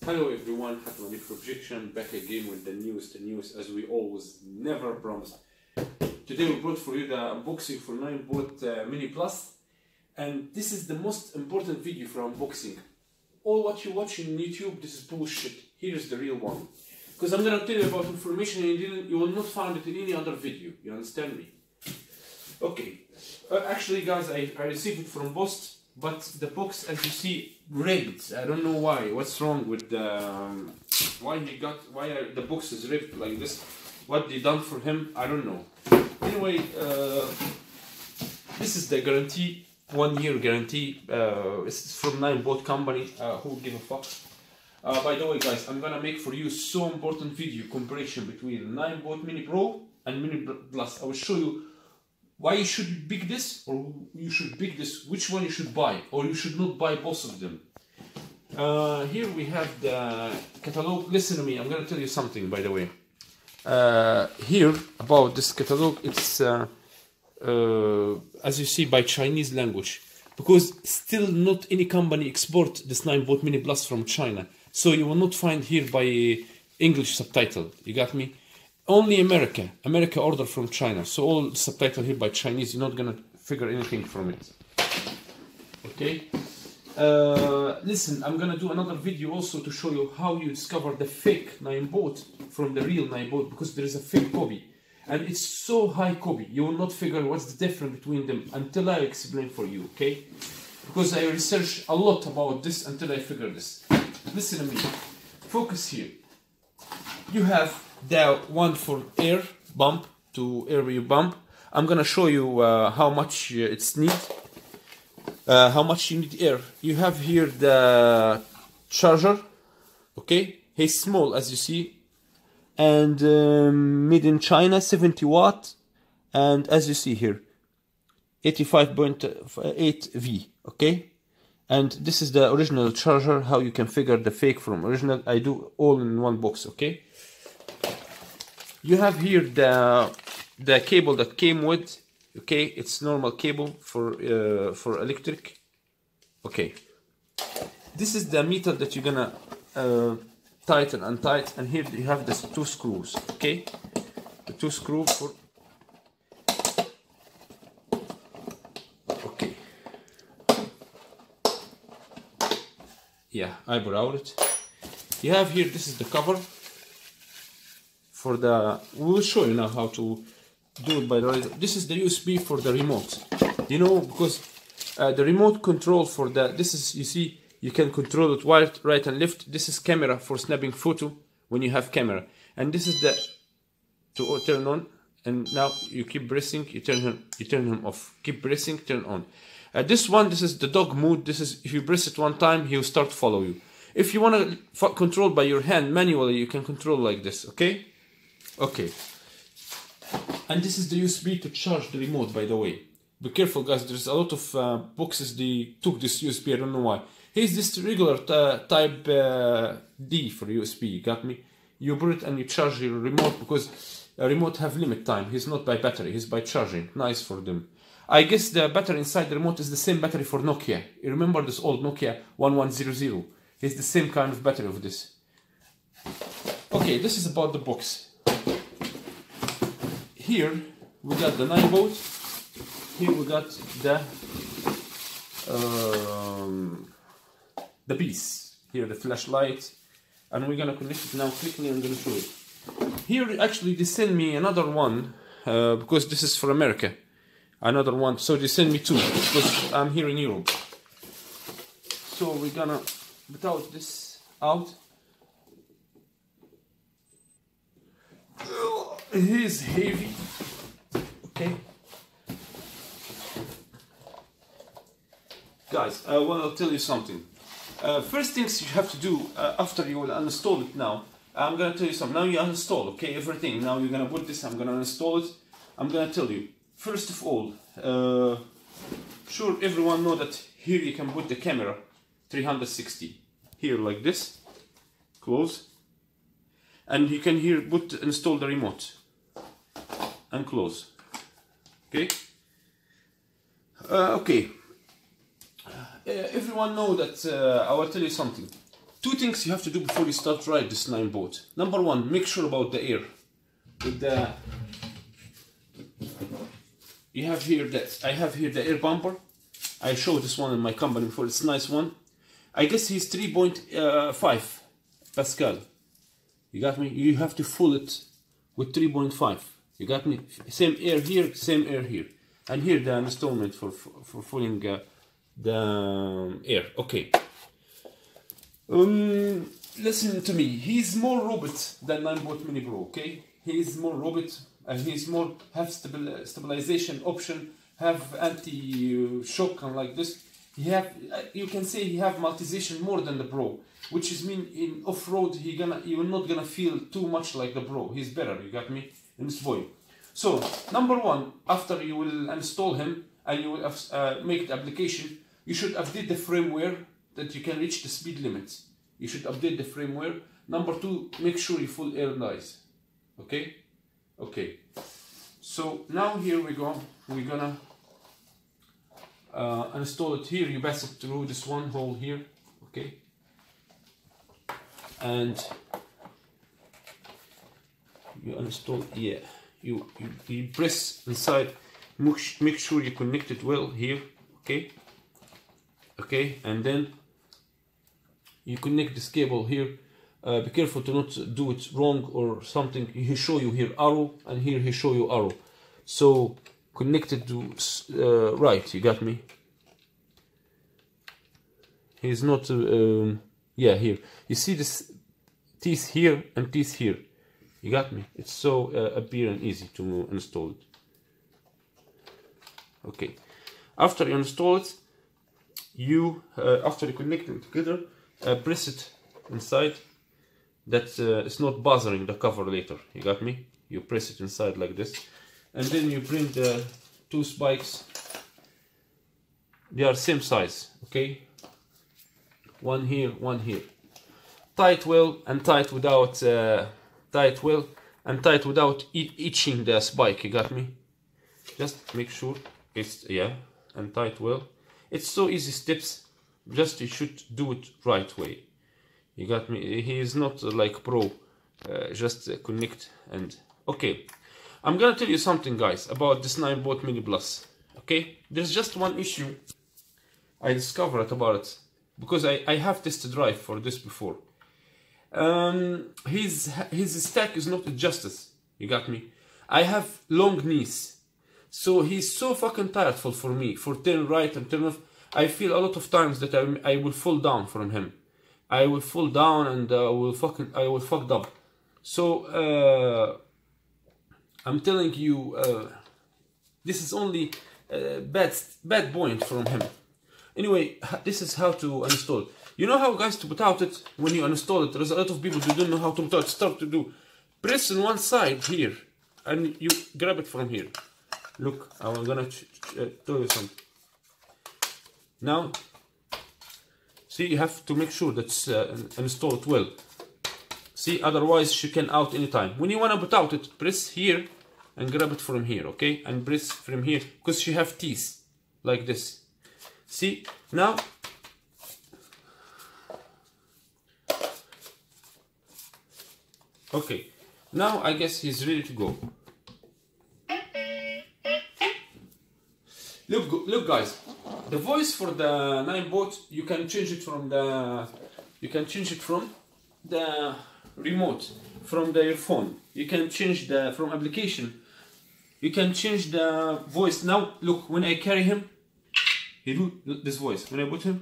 Hello everyone, Hatmani Projection back again with the news as we always never promised. Today we brought for you the unboxing for Ninebot Mini Plus, and this is the most important video for unboxing. All what you watch on YouTube, this is bullshit. Here's the real one. Because I'm gonna tell you about information you will not find it in any other video, you understand me? Okay, actually guys, I received it from Bost. But the box, as you see, ripped. I don't know why. What's wrong with the why the box is ripped like this? What they done for him? I don't know. Anyway, this is the guarantee, 1 year guarantee. It's from Ninebot company. Who give a fuck? By the way, guys, I'm gonna make for you so important video comparison between Ninebot Mini Pro and Mini Plus. I will show you why you should pick this, or you should pick this, which one you should buy, or you should not buy both of them. Here we have the catalog. Listen to me, I'm gonna tell you something, by the way. Here, about this catalog, it's, as you see, by Chinese language. Because still not any company export this Ninebot Mini Plus from China. So you will not find here by English subtitle, you got me? Only America order from China, so all subtitle here by Chinese, you're not gonna figure anything from it. Okay? Listen, I'm gonna do another video also to show you how you discover the fake Ninebot from the real Ninebot, because there is a fake copy. And it's so high copy, you will not figure what's the difference between them until I explain for you, okay? Because I researched a lot about this until I figure this. Listen to me, focus here. You have the one for air bump to air you bump. I'm gonna show you how much it's need, how much you need air. You have here the charger, okay? He's small as you see, and made in China, 70 watt, and as you see here, 85.8 V, okay? And this is the original charger. How you can figure the fake from original, I do all in one box, okay? You have here the cable that came with, okay? It's normal cable for electric, okay? This is the metal that you're gonna tighten and tighten, and here you have the 2 screws, okay? The 2 screws for, okay. Yeah, I brought it. You have here, this is the cover. For the, we will show you now how to do it by the way. This is the USB for the remote. You know, because the remote control for the, this is, you see, you can control it right and left. This is camera for snapping photo when you have camera. And this is the, to turn on. And now you keep pressing, you turn him off. Keep pressing, turn on. This one, this is the dog mode. This is, if you press it one time, he'll start follow you. If you want to control by your hand manually, you can control like this, okay? Okay, and this is the USB to charge the remote, by the way. Be careful guys, there's a lot of boxes they took this USB, I don't know why. Here's this regular type D for USB, you got me? You put it and you charge your remote, because a remote have limit time. He's not by battery, he's by charging. Nice for them. I guess the battery inside the remote is the same battery for Nokia. You remember this old Nokia 1100? It's the same kind of battery of this. Okay, this is about the box. Here we got the Ninebot. Here we got the piece. Here the flashlight, and we're gonna connect it now quickly. I'm gonna show it. Here actually they send me another one because this is for America. Another one, so they send me 2 because I'm here in Europe. So we're gonna without this out. It is heavy, okay? Guys, I want to tell you something. First things you have to do after you will uninstall it now, I'm going to tell you something. Now you uninstall, okay, everything. Now you're going to put this, I'm going to uninstall it. I'm going to tell you, first of all, sure everyone know that here you can put the camera 360. Here like this, close. And you can here install the remote and close. Okay. Okay. Everyone know that I will tell you something. two things you have to do before you start ride this Ninebot. Number one, make sure about the air. With the I have here the air bumper. I showed this one in my company before. It's a nice one. I guess he's 3.5 Pascal. You got me? You have to fill it with 3.5. You got me? Same air here, same air here. And here the installment for filling the air. Okay. Listen to me. He's more robot than Ninebot Mini Pro. Okay. He's more robot, and he's more have stabilization option, have anti-shock and like this. He have you can say he have multization more than the Pro, which is mean in off-road you're not gonna feel too much like the Pro. He's better. You got me in this boy. So number one, after you will install him and you will make the application, you should update the firmware that you can reach the speed limits. You should update the firmware. Number two, make sure you full air nice. Okay. Okay. So now here we go. We're gonna install it here. You pass it through this one hole here. Okay. And you install. Yeah. You press inside. Make sure you connect it well here. Okay. Okay. And then you connect this cable here. Be careful to not do it wrong or something. He show you here arrow, and here he show you arrow. So connect it to right. You got me? He's not. Yeah, here. You see this teeth here and teeth here. You got me? It's so appear and easy to install it. Okay. After you install it, you after you connect them together, press it inside. That it's not bothering the cover later. You got me? You press it inside like this, and then you bring the two spikes. They are same size. Okay. One here, one here. Tight well and tight without itching the spike. You got me? Just make sure it's and tight well. It's so easy steps. Just you should do it right way. You got me? He is not like Pro. Just connect and okay. I'm gonna tell you something, guys, about this Ninebot Mini Plus. Okay, there's just one issue I discovered about it, because I have tested drive for this before. His stack is not adjusted. You got me? I have long knees, so he's so fucking tireful for me for turn right and turn left. I feel a lot of times that I will fall down from him. I will fall down and I will fucked up. So I'm telling you, this is only bad point from him. Anyway, this is how to install it. You know how, guys, to without it, when you install it, there's a lot of people who don't know how to without it. Start to do. Press on one side here, and you grab it from here. Look, I'm gonna tell you something. Now, see, you have to make sure that's installed well. See, otherwise she can out anytime. When you wanna put out it, press here and grab it from here, okay? And press from here, because she have teeth like this. See, now okay, now I guess he's ready to go. Look, guys, the voice for the Ninebot, you can change it from the remote, from the earphone. You can change from application. You can change the voice. Now look, when I carry him, he do this voice. When I put him,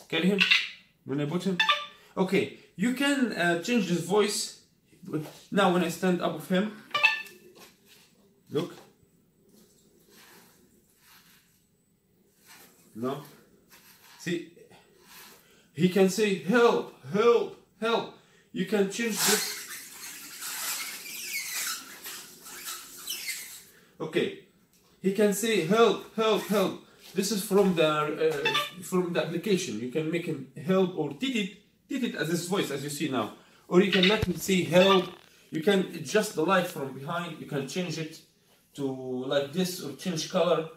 carry him. When I put him, okay. You can change this voice. Now when I stand up with him, look. No, see, he can say help, help, help. You can change this. Okay, he can say help, help, help. This is from the application. You can make him help or tit it as his voice, as you see now. Or you can let him say help. You can adjust the light from behind. You can change it to like this or change color.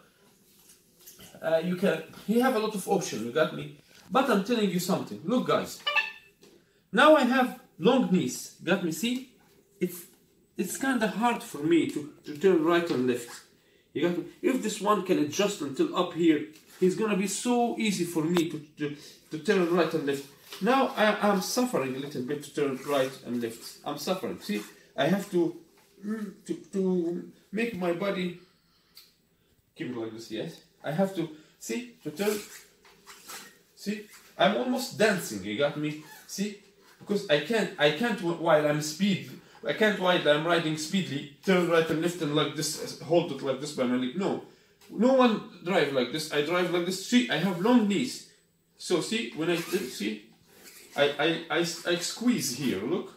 You have a lot of options. You got me? But I'm telling you something. Look, guys, Now I have long knees. Got me? See? It's kind of hard for me to turn right and left. You got me? If this one can adjust until up here, it's gonna be so easy for me to turn right and left. Now I'm suffering a little bit to turn right and left. I'm suffering. See? I have to make my body keep it like this. Yes? I have to see to turn. See? I'm almost dancing. You got me? See? Because I can't while I'm riding speedily, turn right and left and like this, hold it like this by my leg. No one drive like this. I drive like this. See, I have long knees. So see, when I squeeze here. Look.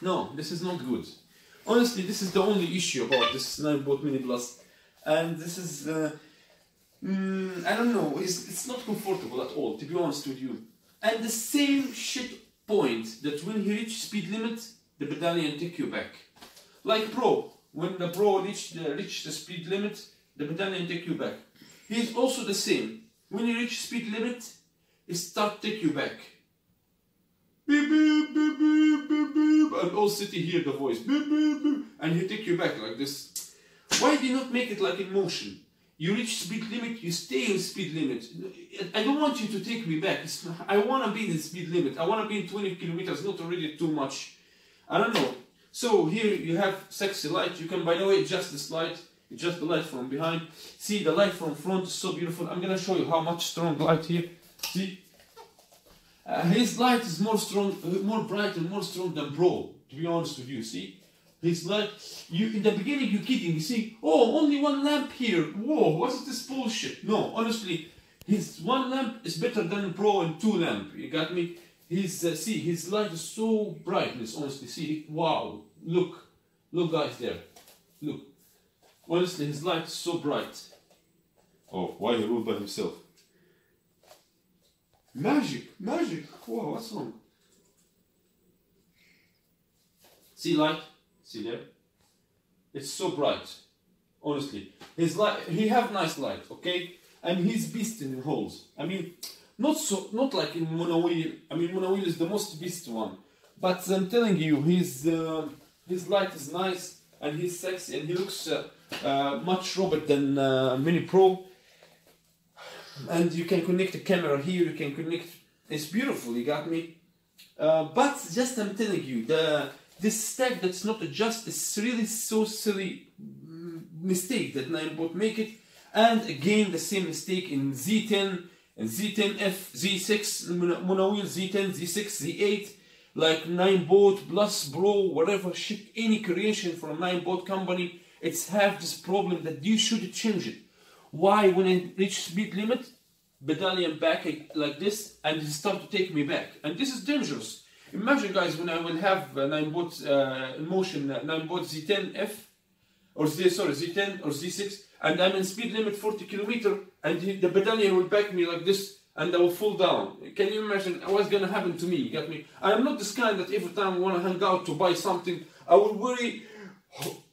No, this is not good. Honestly, this is the only issue about this Ninebot Mini Plus, and this is. I don't know, it's not comfortable at all, to be honest with you. And the same shit point that when you reach speed limit, the battalion take you back. Like Pro, when the Pro reach the speed limit, the battalion take you back. He's also the same. When you reach speed limit, it start take you back. Beep, beep, beep, beep, beep, beep. And all city hear the voice. Beep, beep, beep. And he take you back like this. Why do you not make it like in motion? You reach speed limit, you stay in speed limit. I don't want you to take me back. I want to be in the speed limit. I want to be in 20 kilometers, not already too much. I don't know. So here you have sexy light. You can, by the way, adjust this light. Adjust the light from behind. See, the light from front is so beautiful. I'm going to show you how much strong light here. See? His light is more bright and more strong than Pro, to be honest with you. See? His light, in the beginning you're kidding, you see, oh, only one lamp here, whoa, what's this bullshit? No, honestly, his one lamp is better than Pro and two lamp, you got me? See, his light is so brightness, honestly, see, wow, look guys there, look, honestly, his light is so bright. Oh, why he ruled by himself? Magic, whoa, what's wrong? See light? See there? It's so bright, honestly. His light, he have nice light, okay? And he's beast in holes. I mean, not like in monowheel. I mean, monowheel is the most beast one. But I'm telling you, his light is nice and he's sexy and he looks much robot than Mini Pro. And you can connect the camera here. You can connect. It's beautiful. You got me. But just I'm telling you, this stack that's not adjusted is really so silly mistake that Ninebot make it. And again the same mistake in Z10 and Z10F, Z6 monowheel, Z10, Z6, Z8, like Ninebot Plus Bro, whatever shit, any creation from Ninebot company, it's have this problem that you should change it. Why when I reach speed limit, battalion back like this and it start to take me back, and this is dangerous. Imagine guys when I will have Ninebot in motion, Ninebot Z10F or Z10 or Z6 and I'm in speed limit 40 km and the battalion will back me like this and I will fall down. Can you imagine what's gonna happen to me? You got me? I am not this kind that every time I wanna hang out to buy something I will worry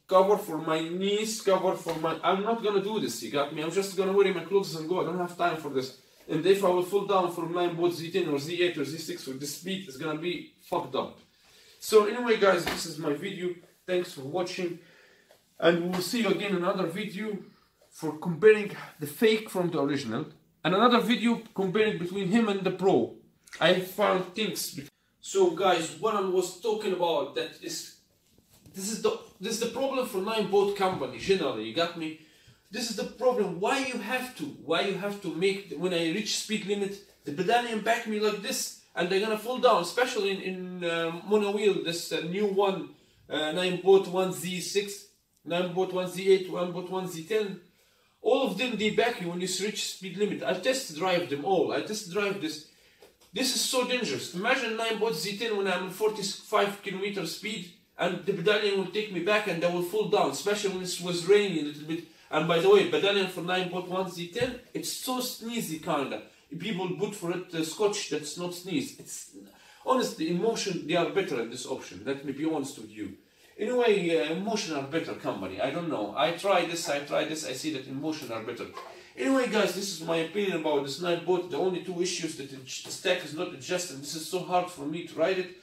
cover for my knees, cover for my... I'm not gonna do this, you got me? I'm just gonna wear my clothes and go. I don't have time for this. And if I will fall down from Ninebot Z10 or Z8 or Z6 with this speed, it's gonna be fucked up. So anyway guys, this is my video. Thanks for watching. And we will see you again in another video for comparing the fake from the original. And another video comparing between him and the Pro. I found things. So guys, what I was talking about, that is... This is the problem for Ninebot company, generally, you got me? This is the problem, why you have to make, when I reach speed limit, the battalion back me like this, and they're gonna fall down, especially in monowheel, this new one, Ninebot 1Z6, Ninebot 1Z8, Ninebot 1Z10, all of them, they back you when you reach speed limit. I test drive them all, I test drive this. This is so dangerous. Imagine Ninebot Z10 when I'm at 45 km speed, and the battalion will take me back and I will fall down, especially when it was raining a little bit. And by the way, battalion for Ninebot 1Z10, it's so sneezy kinda. People put for it scotch that's not sneeze. It's honestly, in motion they are better at this option. Let me be honest with you. Anyway, in motion are better company. I don't know. I try this, I see that in motion are better. Anyway guys, this is my opinion about this Ninebot. The only two issues that the stack is not adjusted. This is so hard for me to ride it.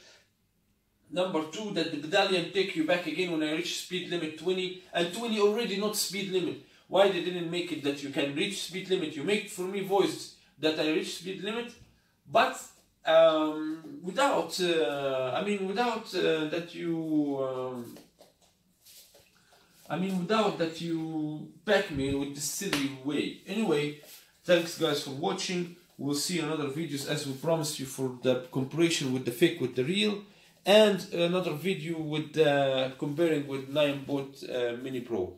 Number two, that the medallion take you back again when I reach speed limit 20, and 20 already not speed limit. Why they didn't make it that you can reach speed limit? You make for me voice that I reach speed limit, but without that you back me with this silly way. Anyway, thanks guys for watching. We'll see another videos as we promised you for the comparison with the fake with the real, and another video with comparing with Ninebot Mini Pro.